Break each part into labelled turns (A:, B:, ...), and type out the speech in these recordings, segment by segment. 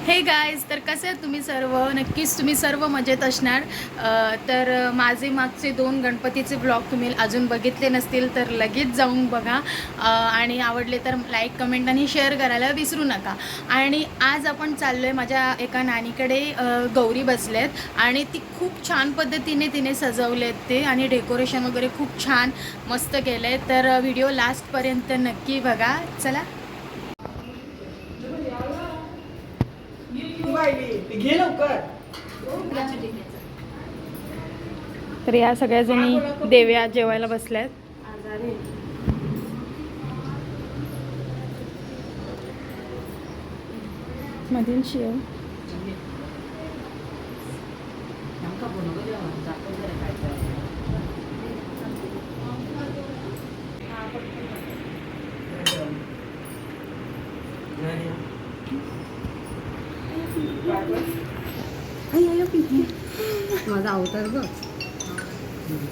A: हे गाईज, तर कसे आहेत तुम्ही सर्व? नक्कीच तुम्ही सर्व मजेत असणार. तर माझे मागचे 2 गणपतीचे ब्लॉग तुम्ही अजून बघितले नसतील तर लगेच जाऊन बघा. आणि आवडले तर लाईक, कमेंट आणि शेअर करायला विसरू नका. आणि आज आपण चाललो आहे माझ्या एका नानीकडे. गौरी बसलेत आणि ती खूप छान पद्धतीने तिने सजवलेत ते, आणि डेकोरेशन वगैरे खूप छान मस्त केलं आहे. तर व्हिडिओ लास्टपर्यंत नक्की बघा. चला.
B: घे लवकर.
A: तर या सगळ्याजणी देव्या जेवायला बसल्यात. मधील शिव
C: माझा अवतार बघ.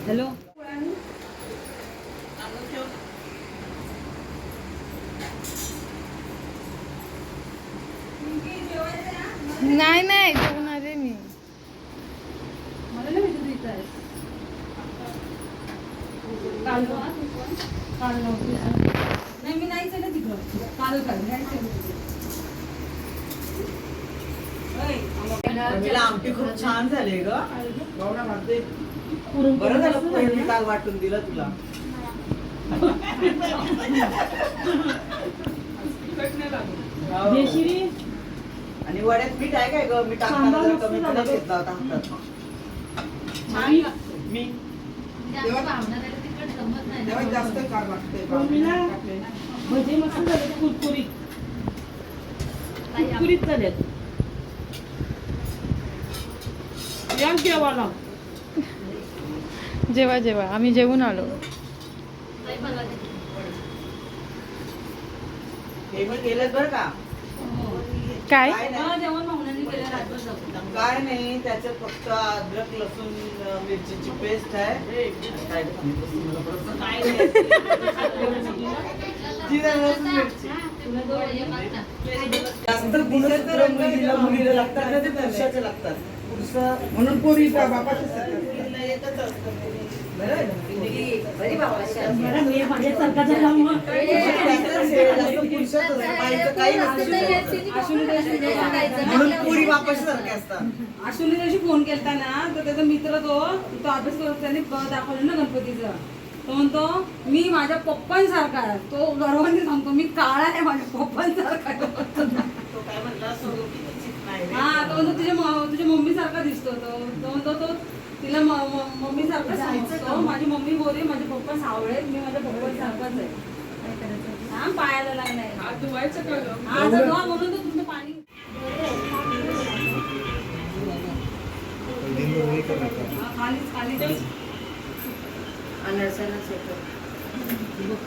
C: हॅलो.
A: नाही नाही जेवून आले मी.
C: मला नाही विचारू इथं आहे. नाही मी नाही चालत तिकडं. काल नाही चालत.
B: मला आमटी खूप छान झाली ग. बरं झालं पहिली काल वाटून दिलं तुला. आणि वड्यात मीठ आहे काय ग? मी टाकताना जरा कमी कमी घेतला होता हातात. मी तेव्हा जास्त काळ लागते.
C: भजे मस्त झाले, कुरकुरीत कुरकुरीत झालेत. या जेवायला.
A: जेवा जेवा, आम्ही जेवून आलो.
B: हे पण केलं बरं का?
A: काय
C: जेवण मागण्याने केलं रातभर जाऊ.
B: काय नाही, त्याच्यात फक्त अद्रक, लसूण, मिरचीची पेस्ट आहे. जिरा, लसूण, मिरची. जास्त गुणसूत्र मुलीला लागतात ना, ते पुरुषाचे लागतात. म्हणून पोरी बापाच्या येतच असतं.
C: अश्विनी दिवशी फोन केलता ना, तर त्याचा मित्र तो अभ्यास करत त्याने दाखवलं ना गणपतीचं. तो म्हणतो मी माझ्या पप्पांसारखा आहे. तो गर्वाने सांगतो मी काळा आहे, माझ्या पप्पांसारखा आहे. हा, तो म्हणतो तुझ्या मम्मी सारखा दिसतो. तो म्हणतो तो तिला मम्मी सारखं समजतो. माझी मम्मी गोरी, माझे पप्पा सावळे, मी माझ्या पप्पांसारखाच आहे. हा, पायाला लागलाय. हा म्हणून तो तुमचं पाणी खालीच खाली अनर्सनच येतो.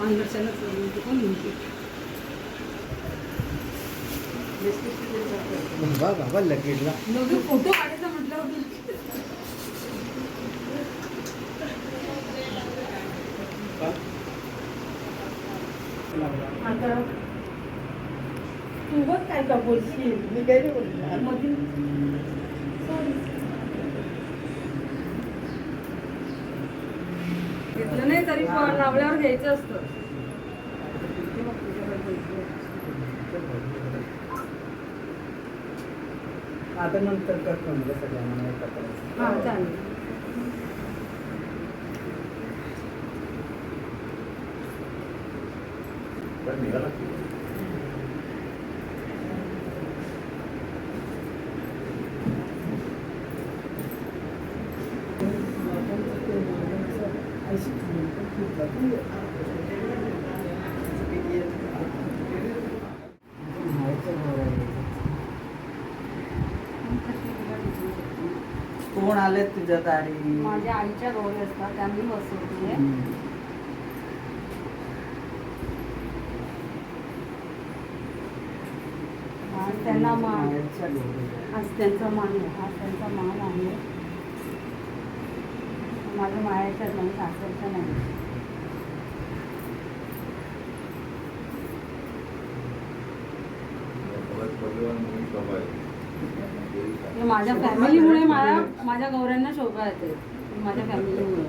C: अनर्सनच कोण म्हणते
B: बाबा लगेचला
C: फोटो काढायचा म्हटल्यावर आता तू बघ काय का बोलशील.
B: मी काही नाही बोलणार.
C: घेतलं नाही तरी लावल्यावर घ्यायचं असतं.
B: आता नंतर करतो म्हणजे सगळ्यांना एकत्र.
C: हा चालेल.
B: कोण आले तुझ्या दारी?
C: माझ्या आईच्या गौरी असतात, त्यांनी बसवते. त्यांना मान, आज त्यांचा मान आहे. आज त्यांचा मान आहे. माझ्या मायाच्या नाही, सासरच्या नाही.
D: परिवार म्हणून
C: हे माझ्या फॅमिलीमुळे माझ्या गौऱ्यांना शोभा येते, माझ्या फॅमिलीमुळे.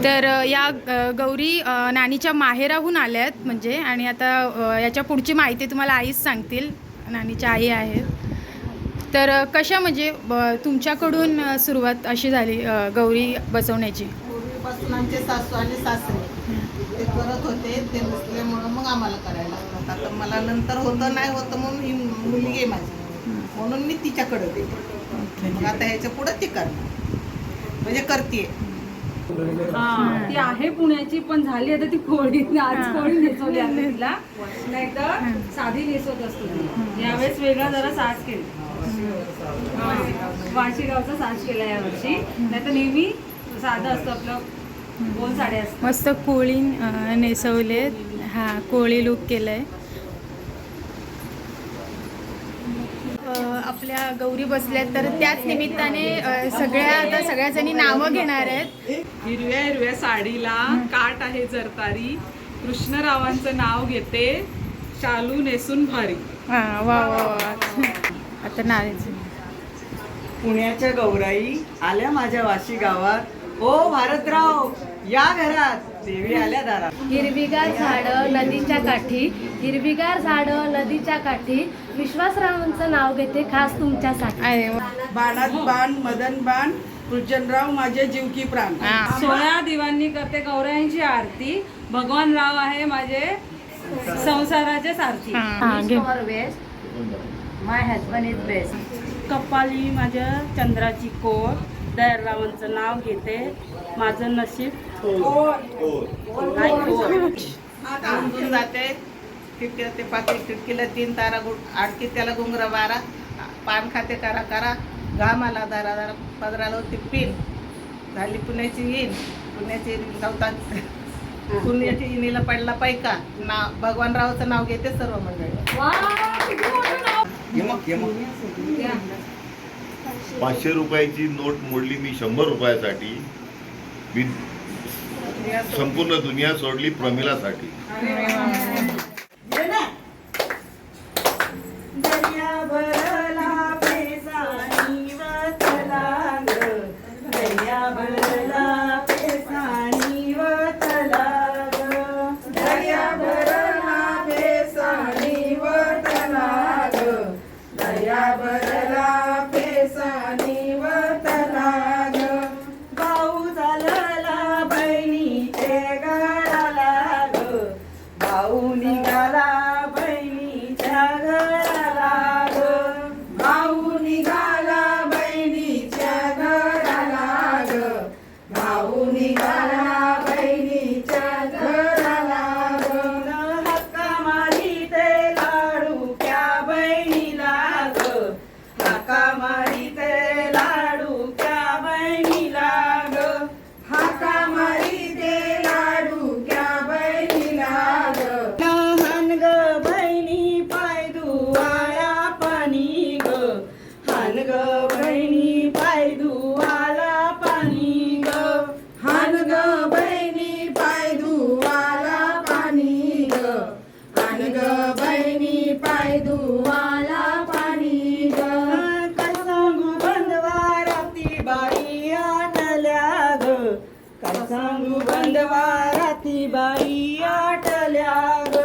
A: तर या गौरी नानीच्या माहेराहून आल्या आहेत म्हणजे, आणि आता याच्या पुढची माहिती तुम्हाला आईच सांगतील, नानीच्या आई आहेत. तर कशा म्हणजे तुमच्याकडून सुरुवात अशी झाली गौरी बसवण्याची?
B: पूर्वीपासून आमचे सासू आणि सासरे ते करत होते, ते नसल्यामुळं मग आम्हाला करायला लागतात. आता मला नंतर होतं नाही होतं म्हणून ही मुलगी आहे माझी, म्हणून मी तिच्याकडे देते. मग आता ह्याच्या पुढं ती करणार म्हणजे करते.
C: ती आहे पुण्याची पण झाली आता ती कोळी, आज कोळी नेसवली आहे तिला, नाहीतर साधी नेसवत असतो ती. यावेळेस वेगळा जरा साज केला, वाशीगावचा साज केला यावर्षी, नाहीतर नेहमी साधं असतं आपलं, दोन साड्या असतात.
A: मस्त कोळी नेसवले, हा कोळी लुक केलाय. आपल्या गौरी बसल्यात तर त्याच निमित्ताने सगळ्या जणी नावं घेणार आहेत.
D: हिरव्या हिरव्या साडीला काट आहे जरतारी, कृष्णरावांचं नाव घेते, शालू नेसून भारी.
A: हा वा वा वा. आता नावायचं.
E: पुण्याच्या गौराई आल्या माझ्या वाशी गावात, ओ भारतराव या घरात, देवी आल्या दारात.
F: हिरवीगार झाडं नदीच्या काठी, हिरवीगार झाडं नदीच्या काठी, विश्वासरावांचं नाव घेते खास तुमच्यासाठी.
A: अरे वा.
B: बाणात बाण मदन बाण, कृष्णराव माझे जीव की प्राण.
A: हा.
C: 16 दिवांनी करते गौऱ्यांची आरती, भगवान राव आहे माझे संसाराचे सारथी.
A: हा, घे.
F: माय हजबंड इज बेस्ट.
G: कपाली माझ्या चंद्राची कोर, दयारावांचं नाव घेते, माझं नशीब
B: आमसून जाते खिडकीला, ते पाकळी खिडकीला 3 तारा, आडकी त्याला घुंगरा 12, पान खाते करा करा, घामाला दारा दारा, पदराला होती पिन, झाली पुण्याची ईन, पुण्याची लावतात, पुण्याची इनीला पडला पैका. भगवानरावचं नाव घेते सर्व मंडळी.
H: 500 रुपयाची नोट मोडली मी 100 रुपयासाठी. मी संपूर्ण दुनिया सोडली प्रमिलासाठी.
E: दर्या भरला पेसाणी वतला ग, दर्या भरला पेसाणी वतला ग, दर्या भरला पेसाणी वतला ग, दर्या भरला पेसाणी वतला ग. भाऊ झाला बहिणीचे गळाला ग, भाऊ निघाला बहिणीच्या घराला ग, भाऊ निघाला बहिणीच्या घराला ग, भाऊ निघाला बहिणीच्या घराला ग. हक्का मारी ते लाडू क्या बहिणीला ग, हाका मारी ते लाडू क्या बहिणीला ग, हाका मारी ते लाडू क्या बहिणीला ग. लहान ग बहिणी पाय धुवाया पाणी ग, हान ग बहिणी पाय धुवाला पाणी ग, हान ग बहिणी पाय धुवाला पाणी ग, हान ग बहिणी पाय धुवाला पाणी ग. काय सांगू बंधवा राती बाई आटल्या ग, काय सांगू बंधवा राती बाई आटल्या ग,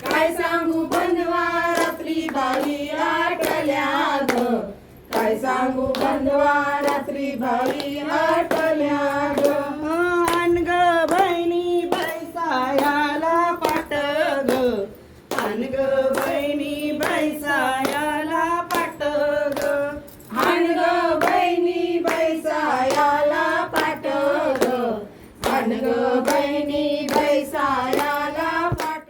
E: काय सांगू बंधवा रात्री बाई आटल्या ग, काय सांगू बंधवा रात्री बाई आटल्या ग. आण ग बहिणी बैसायाला पाट ग, आण ग बहिणी बैसायाला पाट ग, आण ग बहिणी बैसायाला पाट ग, आण ग बहिणी बैसायाला पाट.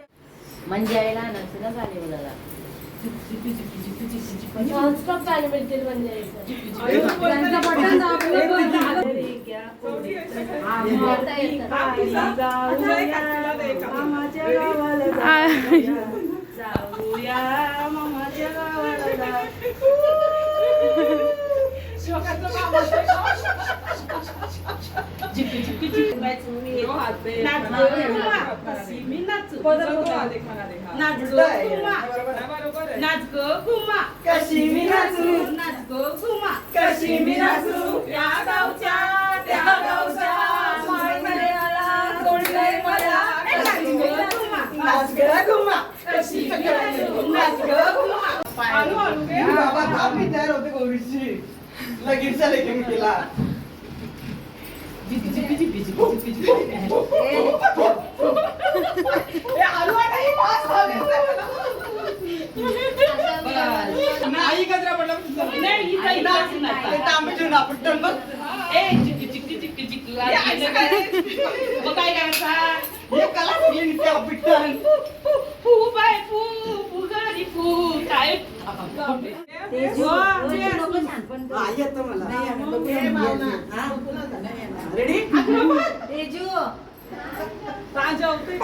F: म्हणजे यायला नसलं झाले मुलाला नॉनस्टॉप चालू मिळतील म्हणजे
C: त्यांचं बटन दाबलं पण झालं.
E: मामाच्या गावाला जाऊया, मामाच्या गावाला जाऊ.
D: दो हाथ पे
G: नाच
D: खाना
G: गो
D: दे,
G: कुमा,
D: खाना दे.
G: कशी मी नाचू.
D: तुझा तो आधी खाना दे, हा.
G: नाच गो कुमा,
D: बरोबर आहे.
G: नाच गो कुमा,
E: कशी मी नाचू
G: नाच गो कुमा,
E: कशी मी नाचू
G: त्या गावच्या माळीमध्ये आला, सोडलंय मला. नाच गो कुमा,
E: नाच ग घुमा
G: कशी मी नाचू, नाच गो कुमा.
D: आलू आलू घे.
E: बाबा थांब मी तयार होते गौरीची लगेच झाले की मी तिला नाही कचरा पडला
G: नाही, ही काही नाच नाही.
E: तांबे आपण बघ
G: ए, चिक्की, चिक्की, चिक्की, चिक्की. मग काय करायचा?
E: हे कला कुठली निघते पिट्टन
G: फू बाय फू, फुगारी फू. काय?
E: हा येतं मला रेडी
D: ताजा होते.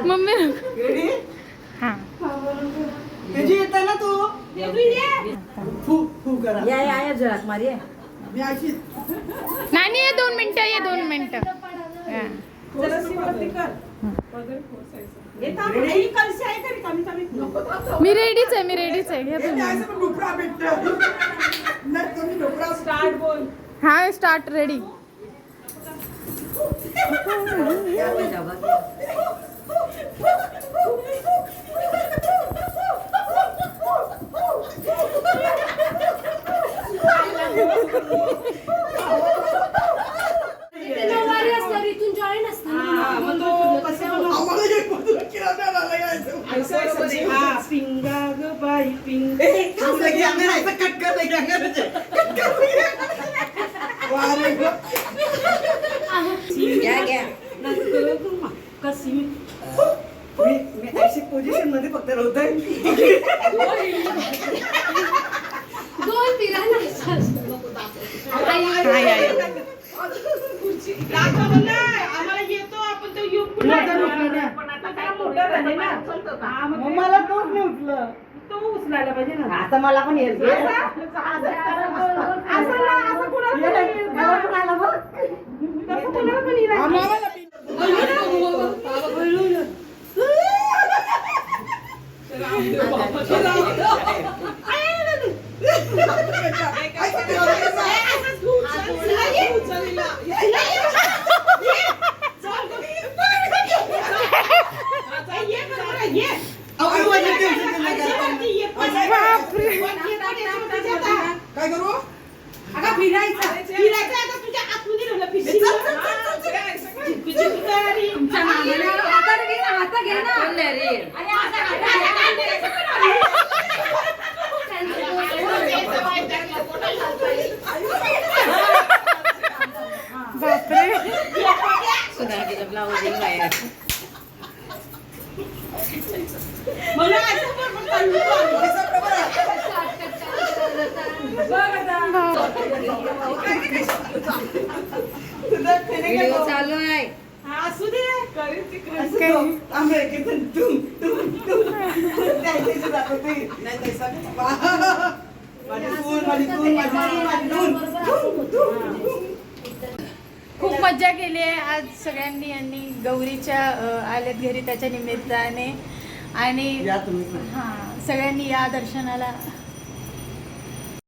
A: मम्मी
E: रेडी
A: हा
E: तेजी येतं ना तू फू फू करा मी अशी
A: नानी ये 2 मिनिटं ये 2 मिनिटं हा.
D: थोडंशी वरती कर. पदर खोसायचं.
A: मी रेडीच आहे घ्या तुम्ही.
E: डुकरा भेटत नाही तुम्ही डुकरा
D: स्टार्ट बोल.
A: हा स्टार्ट रेडी
F: इथून जॉईन असतं ना.
E: आम्हाला एक मधुर किराणा आला यायचं
D: ऐसा ऐसा दे.
G: हा, पिंगा ग बाई पिंग.
E: लगे अंगणाचं कटकर लगे अंगणाचे वारे ग
G: नाच गो कुमा, कशी मी
E: मी अशी पोझिशन मध्ये फक्त राहतोय
F: दोन फिरायला
G: दाखवलं नाही, आम्हाला येतो आपण तो येऊ पुन्हा. पण आता काय मोठं झाले ना. हा, मग ते-
E: मला तोच नाही उचलं
G: तो उचलायला पाहिजे ना.
E: आता मला पण येईल
G: असं कुणाला पण येईल का? तसं कुणाला पण येईल.
E: काय करू
G: अगं फिरायचं आता तुझ्या आतमध्ये राहिलं फिरशील ना. चिक्की चिक्की करी. तुमच्या मामाला
F: हात घे ना. आणि असं
G: मला असं पण चालू
F: चालू आहे.
G: असू दे.
E: आंबे किती तुम तुम तुम त्याच्याशी दाखवते नाही तैसा
A: खूप मज्जा केली आहे आज सगळ्यांनी यांनी गौरीच्या आल्यात घरी त्याच्या निमित्ताने आणि
E: या तुम्ही
A: हां सगळ्यांनी या दर्शनाला